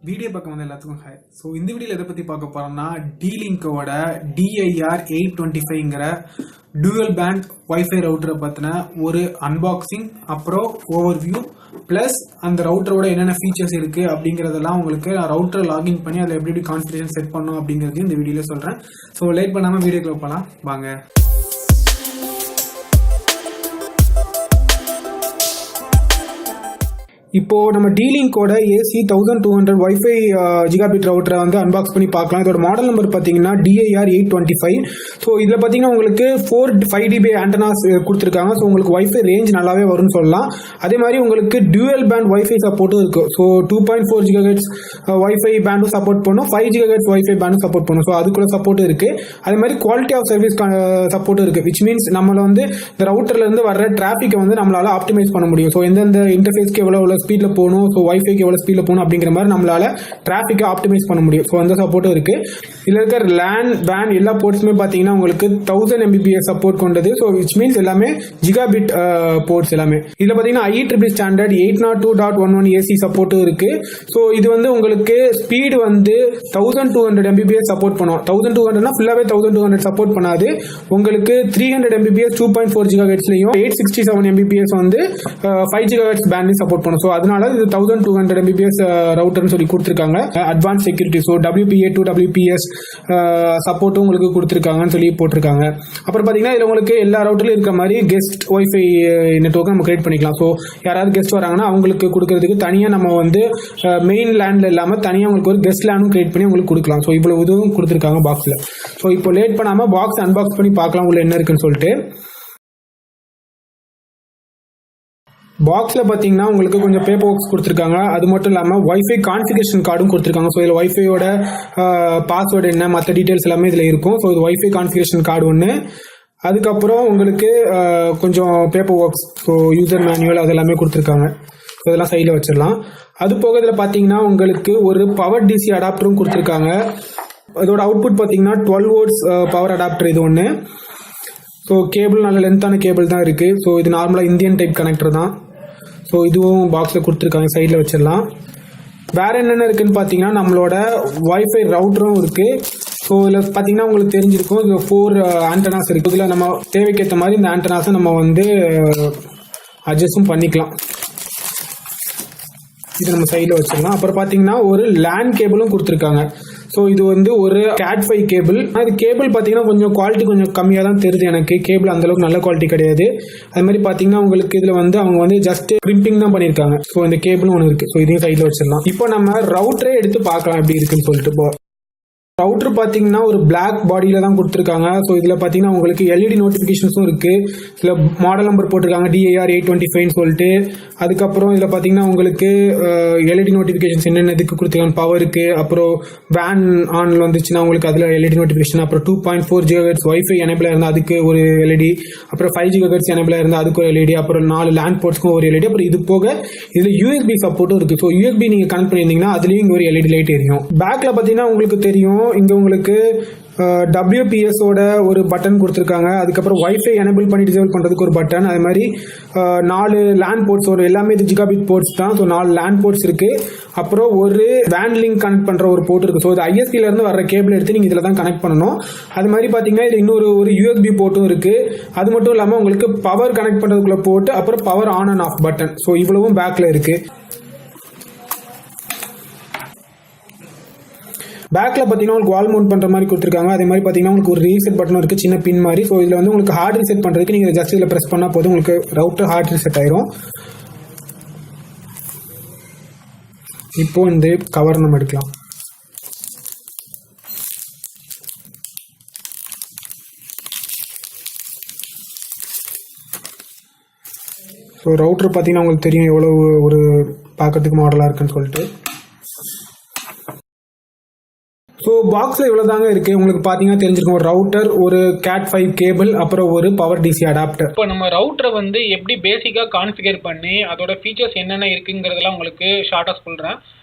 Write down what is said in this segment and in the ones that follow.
Video பார்க்க வந்த எல்லாத்துக்கும் ஹாய். ஸோ இந்த வீடியோவில் எதை பற்றி பார்க்க போகிறோம்னா D-Linkோட DIR-825ங்கிற டூயல் பேண்ட் வைஃபை ரவுட்டரை பற்றின ஒரு அன்பாக்சிங், அப்புறம் ஓவர்வியூ, ப்ளஸ் அந்த ரவுட்டரோட என்னென்ன ஃபீச்சர்ஸ் இருக்குது அப்படிங்கிறதெல்லாம் உங்களுக்கு நான் ரவுட்டரை லாகின் பண்ணி அதில் எப்படி கான்ஃபிகரேஷன் செட் பண்ணணும் அப்படிங்கிறது இந்த வீடியோவில் சொல்கிறேன். ஸோ லேட் பண்ணாமல் வீடியோக்குள்ள போகலாம் வாங்க. இப்போ நம்ம D-Linkோட AC1200 வைஃபை ஜிகாபிட் ரவுட்டரை வந்து அன்பாக்ஸ் பண்ணி பார்க்கலாம். இதோட மாடல் நம்பர் பார்த்தீங்கன்னா DIR-825. ஸோ இதில் பார்த்தீங்கன்னா உங்களுக்கு 5 dB ஆண்டனாஸ் கொடுத்துருக்காங்க. ஸோ உங்களுக்கு வைஃபை ரேஞ்ச் நல்லாவே வரும்னு சொல்லலாம். அதே மாதிரி உங்களுக்கு டியூவல் பேண்ட் வைஃபை சப்போர்ட்டும் இருக்குது. ஸோ 2.4 GHz வைஃபை பேண்டும் சப்போர்ட் பண்ணும், 5 GHz வைஃபை பேண்டும் சப்போர்ட் பண்ணும். ஸோ அதுக்குள்ள சப்போர்ட் இருக்குது. அதே மாதிரி குவாலிட்டி ஆஃப் சர்வீஸ் சப்போர்ட் இருக்குது. விச் மீன்ஸ் நம்மள வந்து இந்த ரவுட்டர்லேருந்து வர்ற டிராஃபிக்கை வந்து நம்மளால ஆப்டிமைஸ் பண்ண முடியும். ஸோ எந்தெந்த இன்டர்ஃபேஸ்க்கு எவ்வளோ ஸ்பீடில் போகணும், ஸோ வைஃபைக்கு எவ்வளோ ஸ்பீடில் போகணும் அப்படிங்கிற மாதிரி நம்மளால டிராஃபிக்கை ஆப்டிமைஸ் பண்ண முடியும். ஸோ அந்த சப்போர்ட்டும் இருக்கு. இதில் இருக்கிற லேன் பேன் எல்லா போர்ட்ஸுமே பார்த்தீங்கன்னா உங்களுக்கு 1000 Mbps சப்போர்ட் கொண்டது. ஸோ விச் மீன்ஸ் எல்லாமே ஜிகாபிட் போர்ட்ஸ் எல்லாமே. இதில் பார்த்தீங்கன்னா IEEE ஸ்டாண்டர்ட் 802.11 AC சப்போர்ட்டும் இருக்கு. ஸோ இது வந்து உங்களுக்கு ஸ்பீடு வந்து 1200 Mbps சப்போர்ட் பண்ணும். 1200னா ஃபுல்லாகவே 1200 சப்போர்ட் பண்ணாது. உங்களுக்கு 300 Mbps 2.4 GHzலையும் 867 Mbps வந்து 5 GHz பேண்ட்லையும் சப்போர்ட் பண்ணும். ஸோ அதனால இது 1200 Mbps ரவுட்டர்னு சொல்லி கொடுத்துருக்காங்க. Advance security, so WPA to WPS சப்போர்ட்டும் உங்களுக்கு கொடுத்துருக்காங்கன்னு சொல்லி போட்டிருக்காங்க. அப்புறம் பார்த்தீங்கன்னா இதில் உங்களுக்கு எல்லா ரவுட்டர்லையும் இருக்கிற மாதிரி கெஸ்ட் வைஃபை நெட்வொர்க்கை நம்ம கிரியேட் பண்ணிக்கலாம். ஸோ யாராவது கெஸ்ட் வராங்கன்னா அவங்களுக்கு கொடுக்கறதுக்கு தனியாக நம்ம வந்து மெயின் லேண்டில் இல்லாமல் தனியாக உங்களுக்கு ஒரு கெஸ்ட் லேண்டும் கிரியேட் பண்ணி உங்களுக்கு கொடுக்கலாம். ஸோ இவ்வளோ இதுவும் கொடுத்துருக்காங்க பாக்ஸில். ஸோ இப்போ லேட் பண்ணாமல் பாக்ஸ் அன்பாக்ஸ் பண்ணி பார்க்கலாம் உள்ள என்ன இருக்குன்னு சொல்லிட்டு. பாக்ஸில் பார்த்தீங்கன்னா உங்களுக்கு கொஞ்சம் பேப்பர் ஒர்க்ஸ் கொடுத்துருக்காங்க. அது மட்டும் இல்லாமல் வைஃபை கான்ஃபிகரேஷன் கார்டும் கொடுத்துருக்காங்க. ஸோ இதில் வைஃபையோட பாஸ்வேர்டு என்ன, மற்ற டீட்டெயில்ஸ் எல்லாமே இதில் இருக்கும். ஸோ இது வைஃபை கான்ஃபிகரேஷன் கார்டு ஒன்று. அதுக்கப்புறம் உங்களுக்கு கொஞ்சம் paper works, so user manual அது எல்லாமே கொடுத்துருக்காங்க. ஸோ இதெல்லாம் சைடில் வச்சிடலாம். அது போக இதில் பார்த்தீங்கன்னா உங்களுக்கு ஒரு பவர் DC அடாப்டரும் கொடுத்துருக்காங்க. அதோட அவுட்புட் பார்த்தீங்கன்னா 12 volts பவர் அடாப்டர் இது ஒன்று. ஸோ கேபிள் நல்ல லென்த்தான கேபிள் தான் இருக்குது. ஸோ இது நார்மலாக இந்தியன் டைப் கனெக்டர் தான். ஸோ இதுவும் பாக்ஸில் கொடுத்துருக்காங்க, சைடில் வச்சிடலாம். வேறு என்னென்ன இருக்குதுன்னு பார்த்தீங்கன்னா நம்மளோட வைஃபை ரவுட்டரும் இருக்குது. ஸோ இதில் பார்த்தீங்கன்னா உங்களுக்கு தெரிஞ்சிருக்கும், இதில் 4 ஆண்டனாஸ் இருக்குது. இதில் நம்ம தேவைக்கேற்ற மாதிரி இந்த ஆண்டனாஸை நம்ம வந்து அட்ஜஸ்டும் பண்ணிக்கலாம். இது நம்ம சைடில் வச்சிடலாம். அப்புறம் பார்த்தீங்கன்னா ஒரு லேண்ட் கேபிளும் கொடுத்துருக்காங்க. ஸோ இது வந்து ஒரு Cat5 கேபிள். அது கேபிள் பார்த்தீங்கன்னா கொஞ்சம் குவாலிட்டி கொஞ்சம் கம்மியாக தான் தெரியுது எனக்கு. கேபிள் அந்தளவுக்கு நல்ல குவாலிட்டி கிடையாது. அது மாதிரி பார்த்தீங்கன்னா உங்களுக்கு இதில் வந்து அவங்க வந்து ஜஸ்ட் கிரிம்பிங் தான் பண்ணியிருக்காங்க. ஸோ இந்த கேபிளும் ஒன்று இருக்குது. ஸோ இதையும் சைடில் வச்சிடலாம். இப்போ நம்ம ரவுட்டரே எடுத்து பார்க்கலாம் எப்படி இருக்குன்னு சொல்லிட்டு. ரவுட்டர் பார்த்தீங்கன்னா ஒரு பிளாக் பாடியில் தான் கொடுத்துருக்காங்க. ஸோ இதில் பார்த்தீங்கன்னா உங்களுக்கு LED நோட்டிஃபிகேஷன்ஸும் இருக்குது. இதில் மாடல் நம்பர் போட்டிருக்காங்க DIR-825ன்னு சொல்லிட்டு. அதுக்கப்புறம் இதில் பார்த்தீங்கன்னா உங்களுக்கு LED நோட்டிஃபிகேஷன்ஸ் என்னென்ன இதுக்கு கொடுத்துருக்காங்க, பவருக்கு, அப்புறம் வேன் ஆனில் வந்துச்சுன்னா உங்களுக்கு அதில் LED நோட்டிஃபிகேஷன், அப்புறம் 2.4 GHz வைஃபை எனேபிளாக இருந்தால் அதுக்கு ஒரு LED, அப்புறம் 5 GHz எனேபிளாக இருந்தால் அதுக்கு ஒரு LED, அப்புறம் 4 லேண்ட் போர்ட்ஸ்க்கும் ஒரு LED. அப்புறம் இது போக இதில் USB சப்போர்ட்டும் இருக்குது. ஸோ USB நீங்கள் கனெக்ட் பண்ணியிருந்தீங்கன்னா அதுலேயும் இங்கே ஒரு LED லைட் எரியும். பேக்கில் பார்த்தீங்கன்னா உங்களுக்கு தெரியும், இங்கே உங்களுக்கு WPS-ஓட ஒரு பட்டன் கொடுத்துருக்காங்க. அதுக்கப்புறம் வைஃபை எனேபிள் பண்ணி டிசேபிள் பண்ணுறதுக்கு ஒரு பட்டன். அது மாதிரி 4 லேண்ட் போர்ட்ஸ், ஒரு எல்லாமே இது ஜிகாபிட் போர்ட்ஸ் தான். ஸோ 4 லேண்ட் போர்ட்ஸ் இருக்குது. அப்புறம் ஒரு வேன் லிங்க் கனெக்ட் பண்ணுற ஒரு போர்ட் இருக்குது. ஸோ இது ISP-லேருந்து வர கேபிள் எடுத்து நீங்கள் இதில் தான் கனெக்ட் பண்ணணும். அது மாதிரி பார்த்தீங்கன்னா இது இன்னொரு USB போர்ட்டும் இருக்குது. அது மட்டும் இல்லாமல் உங்களுக்கு பவர் கனெக்ட் பண்ணுறதுக்குள்ள போட்டு, அப்புறம் power on and off button. So இவ்வளவும் பேக்கில் இருக்குது. பேக்கில் பார்த்தீங்கன்னா உங்களுக்கு வால் மவுண்ட் பண்ணுற மாதிரி கொடுத்துருக்காங்க. அதே மாதிரி பார்த்தீங்கன்னா உங்களுக்கு ஒரு ரீசெட் பட்டனும் இருக்குது, சின்ன பின் மாதிரி. ஸோ இதில் வந்து உங்களுக்கு ஹார்ட் ரீசெட் பண்ணுறதுக்கு நீங்கள் ஜஸ்ட் இதில் ப்ரெஸ் பண்ணால் போதும், உங்களுக்கு ரவுட்டர் ஹார்ட் ரீசெட் ஆயிரும். இப்போ இந்த கவர் நம்ம எடுக்கலாம். ஸோ ரவுட்டர் பார்த்தீங்கன்னா உங்களுக்கு தெரியும் எவ்வளோ ஒரு பார்க்கறதுக்கு மாடலாக இருக்குன்னு சொல்லிட்டு. ஸோ பாக்ஸில் இவ்வளோ தாங்க இருக்குது. உங்களுக்கு பார்த்தீங்கன்னா தெரிஞ்சிருக்கும், ஒரு ரவுட்டர், ஒரு Cat5 கேபிள், அப்புறம் ஒரு பவர் DC அடாப்டர். இப்போ நம்ம ரவுட்டரை வந்து எப்படி பேசிக்காக கான்ஃபிகர் பண்ணி அதோட ஃபீச்சர்ஸ் என்னென்ன இருக்குங்கிறதெல்லாம் உங்களுக்கு ஷார்ட்டாக சொல்கிறேன்.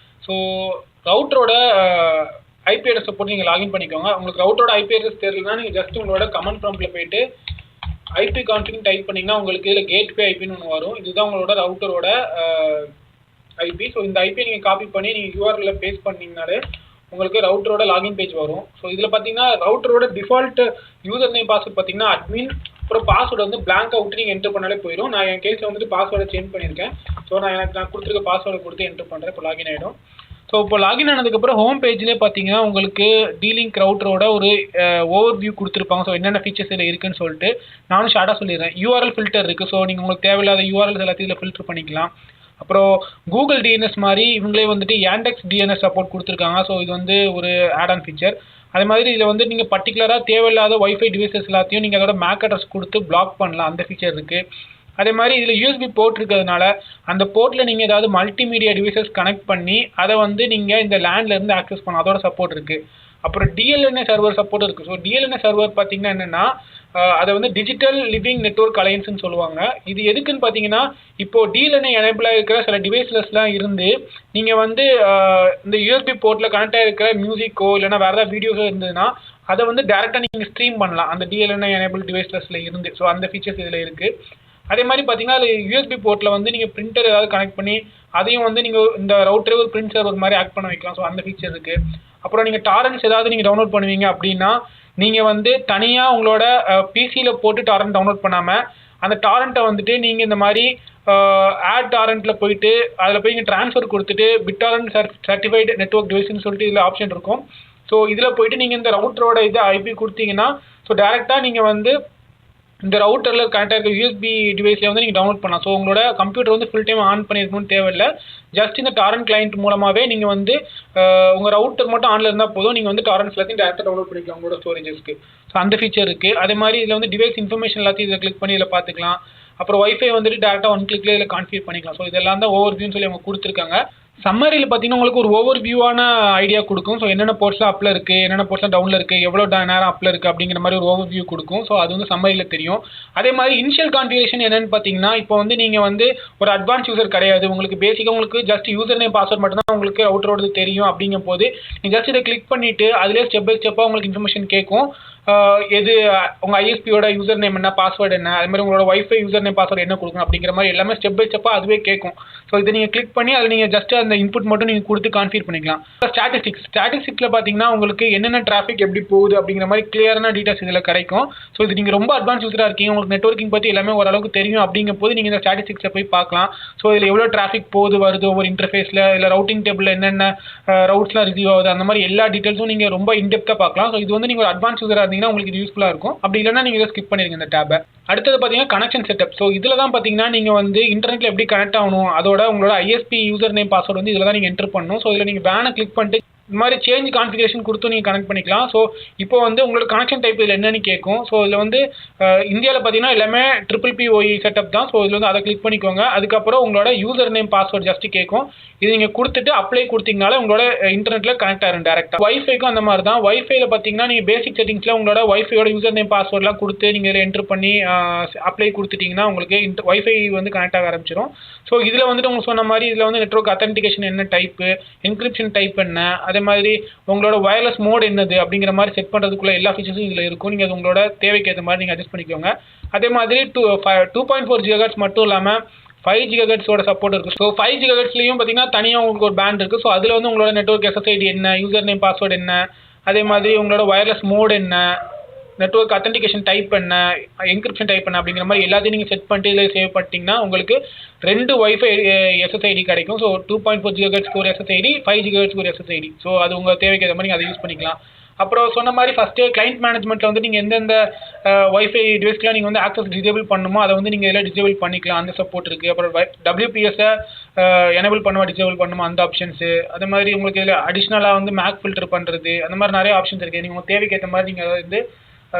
ஸோ ரவுட்டரோட IP அட்ரஸை போட்டு நீங்கள் லாகின் பண்ணிக்கோங்க. உங்களுக்கு ரவுட்டரோட IP அட்ரஸ் தெரியலனா நீங்கள் ஜஸ்ட் உங்களோட கமெண்ட் ப்ராம்ப்டில் போயிட்டு IP கான்ஃபிகர் டைப் பண்ணிங்கன்னா உங்களுக்கு இதில் கேட்வே ஐபின்னு ஒன்று வரும். இதுதான் உங்களோட ரவுட்டரோட ஐபி. ஸோ இந்த ஐபியை நீங்கள் காப்பி பண்ணி நீங்கள் யூஆர்எல்ல பேஸ்ட் பண்ணிங்கனாலே உங்களுக்கு ரவுட்டரோட லாகின் பேஜ் வரும். ஸோ இதில் பார்த்தீங்கன்னா ரவுட்டரோட டிஃபால்ட் யூசர் நேம் பாஸ்வேர்ட் பார்த்தீங்கன்னா அட்மின், அப்புறம் பாஸ்வேர்டு வந்து பிளாங்காக விட்டு நீங்கள் என்ட்ரு பண்ணாலே போயிடும். நான் என் கேஸில் வந்துட்டு பாஸ்வேர்டை சேஞ்ச் பண்ணியிருக்கேன். ஸோ நான் கொடுத்துருக்க பாஸ்வேர்டை கொடுத்து என்ட்ரு பண்ணுறேன். இப்போ லாகின் ஆகிடும். ஸோ இப்போ லாகின் ஆனதுக்கப்புறம் ஹோம் பேஜ்லேயே பார்த்தீங்கன்னா உங்களுக்கு டீலிங்க் ரவுட்டரோட ஒரு ஓவர் வியூ கொடுத்துருப்பாங்க. ஸோ என்னென்ன ஃபீச்சர்ஸ் இதில் இருக்குன்னு சொல்லிட்டு நானும் ஷார்ட்டாக சொல்லிடுறேன். யூஆர்எல் ஃபில்டர் இருக்குது. ஸோ நீங்கள் உங்களுக்கு தேவையில்லாத யூஆர்எல்ஸ் எல்லாத்தையும் இதில் ஃபில்டர் பண்ணிக்கலாம். அப்புறம் கூகுள் டிஎன்எஸ் மாதிரி இவங்களே வந்துட்டு யாண்டெக்ஸ் டிஎன்எஸ் சப்போர்ட் கொடுத்துருக்காங்க. ஸோ இது வந்து ஒரு ஆட் ஆன் ஃபீச்சர். அதே மாதிரி இதில் வந்து நீங்கள் பர்டிகுலராக தேவையில்லாத ஒய்ஃபை டிவைசஸ் எல்லாத்தையும் நீங்கள் அதோட மேக் அட்ரஸ் கொடுத்து பிளாக் பண்ணலாம். அந்த ஃபீச்சர் இருக்குது. அதே மாதிரி இதில் யூஎஸ்பி போர்ட் இருக்கிறதுனால அந்த போர்ட்டில் நீங்கள் ஏதாவது மல்டிமீடியா டிவைசஸ் கனெக்ட் பண்ணி அதை வந்து நீங்கள் இந்த லேண்ட்லேருந்து ஆக்சஸ் பண்ணலாம். அதோட சப்போர்ட் இருக்குது. அப்புறம் டிஎல்என்ஏ சர்வர் சப்போர்ட் இருக்குது. ஸோ டிஎல்என்ஏ சர்வர் பார்த்தீங்கன்னா என்னென்னா அதை வந்து டிஜிட்டல் லிவிங் நெட்வொர்க் அலையன்ஸ்னு சொல்லுவாங்க. இது எதுக்குன்னு பார்த்தீங்கன்னா இப்போ டிஎல்என்ஏ எனேபிளாக இருக்கிற சில டிவைஸ்லஸ்லாம் இருந்து நீங்கள் வந்து இந்த யூஎஸ்பி போர்ட்டில் கனெக்ட் ஆகிருக்கிற மியூசிக்கோ இல்லைனா வேறு ஏதாவது வீடியோஸோ இருந்ததுன்னா அதை வந்து டேரெக்டாக நீங்கள் ஸ்ட்ரீம் பண்ணலாம் அந்த டிஎல்என்ஏ எனேபிள் டிவைஸ்லஸில் இருந்து. ஸோ அந்த ஃபீச்சர்ஸ் இதில் இருக்குது. அதே மாதிரி பார்த்தீங்கன்னா அதில் யூஎஸ்பி போர்ட்டில் வந்து நீங்கள் பிரிண்டர் ஏதாவது கனெக்ட் பண்ணி அதையும் வந்து நீங்கள் இந்த ரவுட்டரே ஒரு பிரிண்ட் சர்வர் மாதிரி ஆக்ட் பண்ண வைக்கலாம். ஸோ அந்த ஃபீச்சர் இருக்குது. அப்புறம் நீங்கள் டாரன்ஸ் ஏதாவது நீங்கள் டவுன்லோட் பண்ணுவீங்க அப்படின்னா நீங்கள் வந்து தனியாக உங்களோட பிசியில் போட்டு டாரண்ட் டவுன்லோட் பண்ணாமல் அந்த டாரண்ட்டை வந்துட்டு நீங்கள் இந்த மாதிரி ஆட் டாரண்ட்டில் போயிட்டு அதில் போய் நீங்கள் ட்ரான்ஸ்ஃபர் கொடுத்துட்டு பிட்டாரண்ட் சர்டிஃபைடு நெட்வொர்க் டிவைஸ்ன்னு சொல்லிட்டு இதில் ஆப்ஷன் இருக்கும். ஸோ இதில் போயிட்டு நீங்கள் இந்த ரவுட்டரோட இதை ஐபி கொடுத்தீங்கன்னா ஸோ டேரெக்டாக நீங்கள் வந்து இந்த ரவுட்டரில் கனெக்ட் ஆகிருக்க யூஎஸ்பி டிவைஸில் வந்து நீங்கள் டவுன்லோட் பண்ணலாம். ஸோ உங்களோட கம்ப்யூட்டர் வந்து ஃபுல் டைம் ஆன் பண்ணியிருக்கணும்னு தேவையில்லை. ஜஸ்ட் இந்த டாரண்ட் கிளைண்ட் மூலமாகவே நீங்கள் வந்து உங்கள் ரவுட்டர் மட்டும் ஆனில் இருந்தால் போதும். நீங்கள் வந்து டாரண்ட்ஸ் எல்லாத்தையும் டேரெக்டாக டவுன்லோட் பண்ணிக்கலாம் உங்களோட ஸ்டோரேஜஸ்க்கு. ஸோ அந்த ஃபீச்சர் இருக்குது. அதே மாதிரி இதில் வந்து டிவைஸ் இன்ஃபர்மேஷன் எல்லாத்தையும் இதில் கிளிக் பண்ணி இதில் பார்த்துக்கலாம். அப்புறம் வைஃபை வந்துட்டு டேரெக்டாக ஒன் கிளிக்லேயே இதில் கான்ஃபிகர் பண்ணிக்கலாம். ஸோ இதெல்லாம் தான் ஓவர் வியூன்னு சொல்லி அவங்க கொடுத்துருக்காங்க. சம்மரியில் பார்த்தீங்கன்னா உங்களுக்கு ஒரு ஓவர் வியூவான ஐடியா கொடுக்கும். ஸோ என்னென்ன போர்ட்ஸ்லாம் அப்பில் இருக்குது, என்னென்ன போர்ட்ஸ்லாம் டவுனில் இருக்குது, எவ்வளோ நேரம் அப்பில் இருக்குது அப்படிங்கிற மாதிரி ஒரு ஓவர் வியூ கொடுக்கும். ஸோ அது வந்து சம்மரியில் தெரியும். அதே மாதிரி இனிஷியல் கான்ஃபிகரேஷன் என்னென்னு பார்த்தீங்கன்னா இப்போ வந்து நீங்கள் வந்து ஒரு அட்வான்ஸ் யூசர் கிடையாது. உங்களுக்கு பேசிக்காக உங்களுக்கு ஜஸ்ட் யூசர் நேம் பாஸ்வேர்ட் மட்டும்தான் உங்களுக்கு ரவுட்டரோடு தெரியும். அப்படிங்கும் போது நீங்கள் ஜஸ்ட் இதை கிளிக் பண்ணிவிட்டு அதிலே ஸ்டெப் பை ஸ்டெப்பாக உங்களுக்கு இன்ஃபர்மேஷன் கேட்கும். எது உங்கள் ஐஎஸ்பியோட யூசர் நேம் என்ன, பாஸ்வேர்டு என்ன, அதே மாதிரி உங்களோட வைஃபை யூசர் நேம் பாஸ்வேர்டு என்ன கொடுக்கணும் அப்படிங்கிற மாதிரி எல்லாமே ஸ்டெப் பை ஸ்டெப்பாக அதுவே கேட்கும். ஸோ இதை நீங்கள் கிளிக் பண்ணி அதில் நீங்கள் ஜஸ்ட் அந்த இன்புட் மட்டும் நீங்கள் கொடுத்து கான்ஃபிகர் பண்ணிக்கலாம். ஸ்டாட்டிஸ்டிக்ஸில் பார்த்தீங்கன்னா உங்களுக்கு என்னென்ன டிராஃபிக் எப்படி போகுது அப்படிங்கிற மாதிரி கிளியரான டீட்டெயில்ஸ் இதில் கிடைக்கும். ஸோ இது நீங்கள் ரொம்ப அட்வான்ஸ் யூஸராக இருக்கீங்க, உங்களுக்கு நெட்வொர்க்கிங் பற்றி எல்லாமே ஓரளவுக்கு தெரியும் அப்படிங்கும் போது நீங்கள் இந்த ஸ்டாட்டிஸ்டிக்ஸை போய் பார்க்கலாம். ஸோ இதில் எவ்வளோ டிராஃபிக் போகுது வருது ஒவ்வொரு இன்டர்ஃபேஸில், இல்லை ரவுட்டிங் டேபிளில் என்னென்ன ரவுட்ஸ்லாம் ரிசீவ் ஆகுது, அந்த மாதிரி எல்லா டீட்டெயில்ஸும் நீங்கள் ரொம்ப இன்டெப்த்தாக பார்க்கலாம். ஸோ இது வந்து நீங்கள் ஒரு அட்வான்ஸ் யூஸராக இருந்தீங்கன்னா உங்களுக்கு இது யூஸ்ஃபுல்லாக இருக்கும். அப்படி இல்லைன்னா நீங்கள் இதை ஸ்கிப் பண்ணிருங்க இந்த டேபை. அடுத்தது பார்த்தீங்கன்னா கனெக்ஷன் செட்டப். ஸோ இதில் தான் பார்த்தீங்கன்னா நீங்கள் வந்து இன்டர்நெட்டில் எப்படி கனெக்ட் ஆகணும், அதோட உங்களோட ஐஎஸ்பி யூசர் நேம் பாஸ்வேர்டு வந்து இதில் தான் நீங்கள் என்டர் பண்ணணும். ஸோ இதில் நீங்கள் வேனை கிளிக் பண்ணிட்டு இந்த மாதிரி சேஞ்ச் கான்ஃபிகரேஷன் கொடுத்து நீங்கள் கனெக்ட் பண்ணிக்கலாம். ஸோ இப்போ வந்து உங்களோட கனெக்ஷன் டைப் இதில் என்னென்னு கேட்கும். ஸோ இதில் வந்து இந்தியாவில் பார்த்தீங்கன்னா எல்லாமே PPPoE செட்டப் தான். ஸோ இதில் வந்து அதை கிளிக் பண்ணிக்கோங்க. அதுக்கப்புறம் உங்களோட யூசர் நேம் பாஸ்வேர்டு ஜஸ்ட்டு கேட்கும். இது நீங்கள் கொடுத்துட்டு அப்ளை கொடுத்தீங்கனால உங்களோட இன்டர்நெட்டில் கனெக்ட் ஆகும் டேரெக்டாக. வைஃபைக்கும் அந்த மாதிரி தான். வைஃபைல பார்த்தீங்கன்னா நீங்கள் பேசிக் செட்டிங்ஸில் உங்களோட வைஃபையோட யூசர் நேம் பாஸ்வேர்டெலாம் கொடுத்து நீங்கள் இதில் என்ட்ரு பண்ணி அப்ளை கொடுத்துட்டிங்கன்னா உங்களுக்கு வைஃபை வந்து கனெக்ட் ஆக ஆரம்பிச்சிடும். ஸோ இதில் வந்துட்டு உங்களுக்கு சொன்ன மாதிரி இதில் வந்து நெட்வொர்க் அத்தன்டிகேஷன் என்ன டைப்பு, என்கிரிப்ஷன் டைப் என்ன, அதே மாதிரி உங்களோட வயர்லெஸ் மோட் என்னது அப்படிங்கிற மாதிரி செட் பண்ணுறதுக்குள்ள எல்லா ஃபீச்சர்ஸும் இதில் இருக்கும். நீங்கள் அது உங்களோட தேவைக்கு ஏற்ற மாதிரி நீங்கள் அட்ஜஸ்ட் பண்ணிக்கோங்க. அதே மாதிரி 2.4 GHz மட்டும் இல்லாமல் 5 GHz சப்போர்ட் இருக்குது. ஸோ 5 GHzலையும் பார்த்தீங்கன்னா தனியாக உங்களுக்கு ஒரு பேண்ட் இருக்குது. ஸோ அதில் வந்து உங்களோட நெட்வொர்க் SSID என்ன, யூசர் நேம் பாஸ்வேர்டு என்ன, அதே மாதிரி உங்களோட வயர்லெஸ் மோட் என்ன, நெட்வொர்க் அத்தன்டிகேஷன் டைப் என்ன, என்கிரிப்ஷன் டைப் என்ன அப்படிங்கிற மாதிரி எல்லாத்தையும் நீங்கள் செட் பண்ணிட்டு இதில் சேவ் பண்ணிட்டீங்கன்னா உங்களுக்கு 2 வைஃபை SSID கிடைக்கும். ஸோ 2.4 GHz ஒரு SSID, 5 GHz ஒரு SSID. ஸோ அது உங்கள் தேவைக்கு ஏற்ற மாதிரி நீங்கள் அதை யூஸ் பண்ணிக்கலாம். அப்புறம் சொன்ன மாதிரி ஃபஸ்ட்டு கிளைண்ட் மேனேஜ்மெண்ட்டில் வந்து நீங்கள் எந்தெந்த வைஃபை டிவைஸ்க்குலாம் நீங்கள் வந்து ஆக்சஸ் டிசேபிள் பண்ணணுமோ அதை வந்து நீங்கள் எல்லாம் டிசேபிள் பண்ணிக்கலாம். அந்த சப்போர்ட் இருக்குது. அப்புறம் WPS-ஐ எனேபிள் பண்ணுமா டிசேபிள் பண்ணுமா அந்த ஆப்ஷன்ஸு. அதே மாதிரி உங்களுக்கு இதில் அடிஷ்னலாக வந்து மேக் ஃபில்டர் பண்ணுறது, அந்த மாதிரி நிறைய ஆப்ஷன்ஸ் இருக்குது. நீங்கள் உங்கள் தேவைக்கு ஏற்ற மாதிரி நீங்கள் அதை வந்து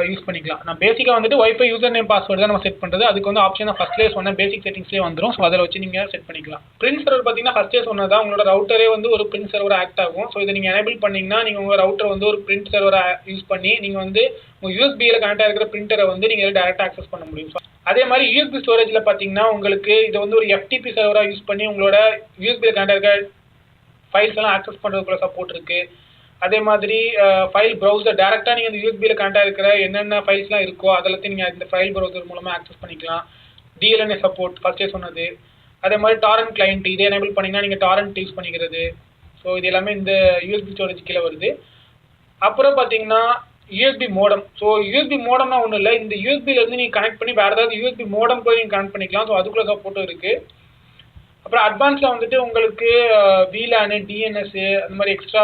யூஸ் பண்ணிக்கலாம். நான் பேசிக்காக வந்துட்டு வைஃபை யூசர் நேம் பாஸ்வேர்டு தான் நம்ம செட் பண்ணுறது. அதுக்கு வந்து ஆப்ஷன் ஃபஸ்ட்லேயே சொன்ன பேசிக் செட்டிங்ஸ்லேயே வந்துடும். ஸோ அதில் வச்சு நீங்கள் செட் பண்ணிக்கலாம். பிரிண்ட் சர்வர் பார்த்தீங்கன்னா ஃபஸ்ட்டே சொன்னதா உங்களோட ரவுட்டரே வந்து ஒரு பிரிண்ட் சர்வர் ஆக்ட் ஆகும். ஸோ இதை நீங்கள் எனேபிள் பண்ணிங்கன்னா நீங்கள் உங்கள் ரவுட்டர் வந்து ஒரு பிரிண்ட் சர்வரை யூஸ் பண்ணி நீங்கள் வந்து உங்கள் யூஎஸ்பியில் கனெக்ட் ஆகிருக்கிற பிரிண்டரை வந்து நீங்கள் டேரெக்டாக ஆக்சஸ் பண்ண முடியும். அதே மாதிரி யூஎஸ்பி ஸ்டோரேஜில் பார்த்தீங்கன்னா உங்களுக்கு இதை வந்து ஒரு FTP சர்வராக யூஸ் பண்ணி உங்களோட யூஎஸ்பியில் கனெக்ட் ஆகிருக்க ஃபைல்ஸ் எல்லாம் ஆக்சஸ் பண்ணுறதுக்குள்ள சப்போர்ட் இருக்குது. அதே மாதிரி ஃபைல் ப்ரௌசர் டேரெக்டாக நீங்கள் இந்த யூஎஸ்பியில் கனெக்ட் ஆகிருக்கிற என்னென்ன ஃபைல்ஸ்லாம் இருக்கோ அதெல்லாத்தையும் நீங்கள் இந்த ஃபைல் ப்ரௌசர் மூலமாக ஆக்சஸ் பண்ணிக்கலாம். DLNA சப்போர்ட் ஃபஸ்ட்டே சொன்னது. அதே மாதிரி டாரண்ட் கிளைண்ட் இதே எனேபிள் பண்ணிங்கன்னா நீங்கள் டாரண்ட் யூஸ் பண்ணிக்கிறது. ஸோ இது எல்லாமே இந்த யூஎஸ்பி ஸ்டோரேஜ் கீழே வருது. அப்புறம் பார்த்தீங்கன்னா யூஎஸ்பி மோடம். ஸோ யூஎஸ்பி மோடம்னா ஒன்றும் இல்லை, இந்த யூஎஸ்பிலேருந்து நீங்கள் கனெக்ட் பண்ணி வேறு ஏதாவது யூஎஸ்பி மோடம் போய் நீங்கள் கனெக்ட் பண்ணிக்கலாம். ஸோ அதுக்குள்ளே சப்போர்ட்டும் இருக்குது. அப்புறம் அட்வான்ஸில் வந்துட்டு உங்களுக்கு VLAN, DNS அந்த மாதிரி எக்ஸ்ட்ரா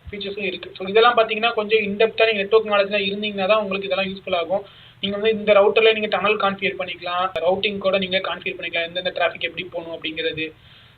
ஃபீச்சர்ஸும் இருக்குது. ஸோ இதெல்லாம் பார்த்தீங்கன்னா கொஞ்சம் இன்டெப்த்தாக நீங்கள் நெட்வொர்க் நாலேஜ்லாம் இருந்தீங்கன்னா தான் உங்களுக்கு இதெல்லாம் யூஸ்ஃபுல் ஆகும். நீங்கள் வந்து இந்த ரவுட்டரில் நீங்கள் டனல் கான்ஃபிகர் பண்ணிக்கலாம், ரவுட்டிங் கூட நீங்கள் கான்ஃபிகர் பண்ணிக்கலாம், எந்தெந்த டிராஃபிக் எப்படி போகணும் அப்படிங்கிறது.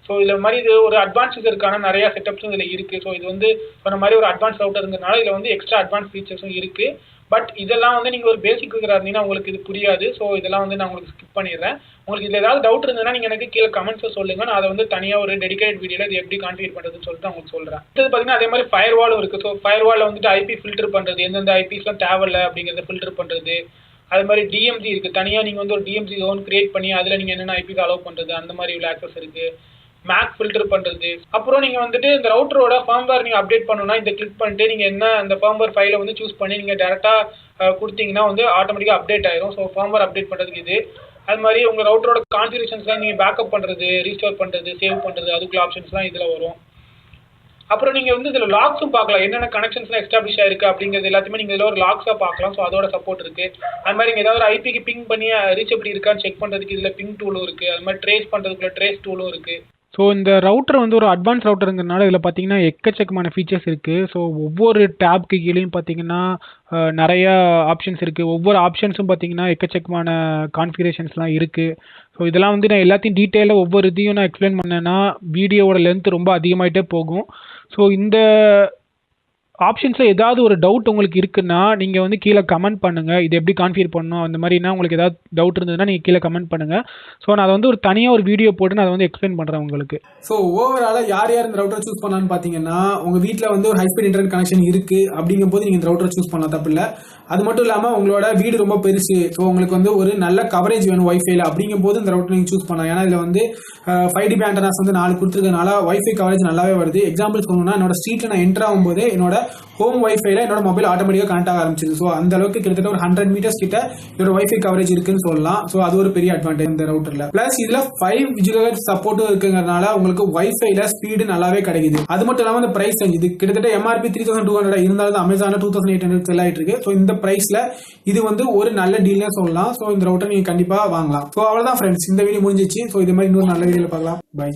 ஸோ இதில் மாதிரி இது ஒரு அட்வான்ஸுக்கான நிறையா செட்டப்ஸும் இதில் இருக்குது. ஸோ இது வந்து சொன்ன மாதிரி ஒரு அட்வான்ஸ் ரவுட்டருங்கிறதுனால இதில் வந்து எக்ஸ்ட்ரா அட்வான்ஸ் ஃபீச்சர்ஸும் இருக்குது. பட் இதெல்லாம் வந்து நீங்கள் ஒரு பேசிக் இருந்தீங்கன்னா உங்களுக்கு இது புரியாது. ஸோ இதெல்லாம் வந்து நான் உங்களுக்கு ஸ்கிப் பண்ணிடுறேன். உங்களுக்கு இதில் ஏதாவது டவுட் இருந்ததுன்னா நீங்கள் எனக்கு கீழே கமெண்ட்ஸை சொல்லுங்கள். நான் அதை வந்து தனியாக ஒரு டெடிகேட் வீடியோவில் இது எப்படி கான்ஃபிகர் பண்ணுறதுன்னு சொல்லிட்டு உங்களுக்கு சொல்கிறேன். இது பார்த்தீங்கன்னா அதே மாதிரி ஃபயர்வாலும் இருக்குது. ஸோ ஃபயர்வாலில் வந்துட்டு ஐபி ஃபில்டர் பண்ணுறது, எந்தெந்த ஐபிஸ்லாம் தேவையில்லை அப்படிங்கிறத ஃபில்டர் பண்ணுறது. அது மாதிரி டிஎம்ஜி இருக்குது, தனியாக நீங்கள் வந்து ஒரு டிஎம்ஜி ஜோன் கிரியேட் பண்ணி அதில் நீங்கள் என்னென்ன ஐபிஸ் அலோவ் பண்ணுறது அந்த மாதிரி உள்ள ஆக்சஸ் இருக்குது. மேக் ஃபில்டர் பண்ணுறது. அப்புறம் நீங்கள் வந்துட்டு இந்த ரவுட்டரோட ஃபர்ம்வேர் நீங்கள் அப்டேட் பண்ணணும்னா இந்த கிளிக் பண்ணிட்டு நீங்கள் என்ன அந்த ஃபர்ம்வேர் ஃபைலை வந்து சூஸ் பண்ணி நீங்கள் டேரெக்டாக கொடுத்தீங்கன்னா வந்து ஆட்டோமேட்டிக்காக அப்டேட் ஆயிரும். ஸோ ஃபர்ம்வேர் அப்டேட் பண்ணுறதுக்கு இது. அது மாதிரி உங்கள் ரவுட்டரோட கான்ஃபிகரேஷன்ஸ்லாம் நீங்கள் பேக்கப் பண்ணுறது, ரீஸ்டோர் பண்ணுறது, சேவ் பண்ணுறது அதுக்குள்ள ஆப்ஷன்ஸ்லாம் இதில் வரும். அப்புறம் நீங்கள் வந்து இதில் லாக்ஸும் பார்க்கலாம், என்னென்ன கனெக்ஷன்ஸ்லாம் எஸ்டாப்ளிஷ் ஆயிருக்கு அப்படிங்கிறது எல்லாத்தையுமே நீங்கள் இதில் ஒரு லாக்ஸாக பார்க்கலாம். ஸோ அதோட சப்போர்ட் இருக்குது. அது மாதிரி நீங்கள் ஏதாவது ஒரு ஐபிக்கு பிங் பண்ணி ரீச் எப்படி இருக்கான்னு செக் பண்ணுறதுக்கு இதில் பிங் டூலும் இருக்குது. அது மாதிரி ட்ரேஸ் பண்ணுறதுக்குள்ள ட்ரேஸ் டூலும் இருக்குது. ஸோ இந்த ரவுட்டர் வந்து ஒரு அட்வான்ஸ் ரவுட்டருங்கிறனால இதில் பார்த்தீங்கன்னா எக்கச்சக்கமான ஃபீச்சர்ஸ் இருக்குது. ஸோ ஒவ்வொரு டேப்க்கு கீழேயும் பார்த்தீங்கன்னா நிறையா ஆப்ஷன்ஸ் இருக்குது. ஒவ்வொரு ஆப்ஷன்ஸும் பார்த்தீங்கன்னா எக்கச்சக்கமான கான்ஃபிகரேஷன்ஸ்லாம் இருக்குது. ஸோ இதெல்லாம் வந்து நான் எல்லாத்தையும் டீட்டெயிலாக ஒவ்வொரு இதையும் நான் எக்ஸ்பிளைன் பண்ணேன்னா வீடியோவோட லென்த் ரொம்ப அதிகமாகிட்டே போகும். ஸோ இந்த ஆப்ஷன்ஸில் ஏதாவது ஒரு டவுட் உங்களுக்கு இருக்குன்னா நீங்கள் வந்து கீழே கமெண்ட் பண்ணுங்கள். இது எப்படி கான்ஃபிகர் பண்ணணும் அந்த மாதிரினா உங்களுக்கு ஏதாவது டவுட் இருந்ததுன்னா நீங்கள் கீழே கமெண்ட் பண்ணுங்கள். ஸோ நான் அதை வந்து ஒரு தனியாக ஒரு வீடியோ போட்டு நான் அதை வந்து எக்ஸ்பிளைன் பண்ணுறேன் உங்களுக்கு. ஸோ ஓவராலாக யார் யார் இந்த ரவுட்டர் சூஸ் பண்ணலான்னு பார்த்தீங்கன்னா உங்கள் வீட்டில் வந்து ஒரு ஹைஸ்பீட் இன்டர்நெட் கனெக்ஷன் இருக்குது அப்படிங்கும் போது நீங்கள் இந்த ரவுட்டர் சூஸ் பண்ணலாம், தப்பு இல்லை. அது மட்டும் இல்லாமல் உங்களோட வீடு ரொம்ப பெருசு, ஸோ உங்களுக்கு வந்து ஒரு நல்ல கவரேஜ் வேணும் வைஃபைல அப்படிங்கும் போது இந்த ரவுட்டர் நீங்கள் சூஸ் பண்ணலாம். ஏன்னா இதில் வந்து 5dB ஆண்டனாஸ் வந்து 4 கொடுத்துருக்கனால வைஃபை கவரேஜ் நல்லாவே வருது. எக்ஸாம்பிள் சொல்லணும்னா என்னோட ஸ்ட்ரீட்டில் நான் என்டர் ஆகும்போது என்னோட ஹோம் வைஃபைல என்னோட மொபைல் ஆட்டோமேட்டிக்காக கனெக்ட் ஆக ஆரம்பிச்சிது. ஸோ அந்த அளவுக்கு கிட்டத்தட்ட ஒரு 100 மீட்டர்ஸ் கிட்ட இதோட வைஃபை கவரேஜ் இருக்குன்னு சொல்லலாம். ஸோ அது ஒரு பெரிய அட்வான்டேஜ் இந்த ரவுட்டர்ல. பிளஸ் இதுல 5 GHz சப்போர்ட்டும் இருக்குங்கிறதுனால உங்களுக்கு வைஃபைல ஸ்பீடு நல்லாவே கிடைக்குது. அது மட்டும் இல்லாமல் இந்த பிரைஸ் இது கிட்டத்தட்ட MRP 3200 இருந்தாலும் அமேசான் 2800 செல் ஆயிட்டு இருக்கு. ஸோ இந்த பிரைஸ்ல இது வந்து ஒரு நல்ல டீல்னே சொல்லலாம். ஸோ இந்த ரவுட்டர் நீங்க கண்டிப்பா வாங்கலாம். ஸோ அவ்வளவுதான் ஃப்ரெண்ட்ஸ், இந்த வீடியோ முடிஞ்சிச்சு. ஸோ இது மாதிரி இன்னொரு நல்ல வீடியோல பார்க்கலாம். பை.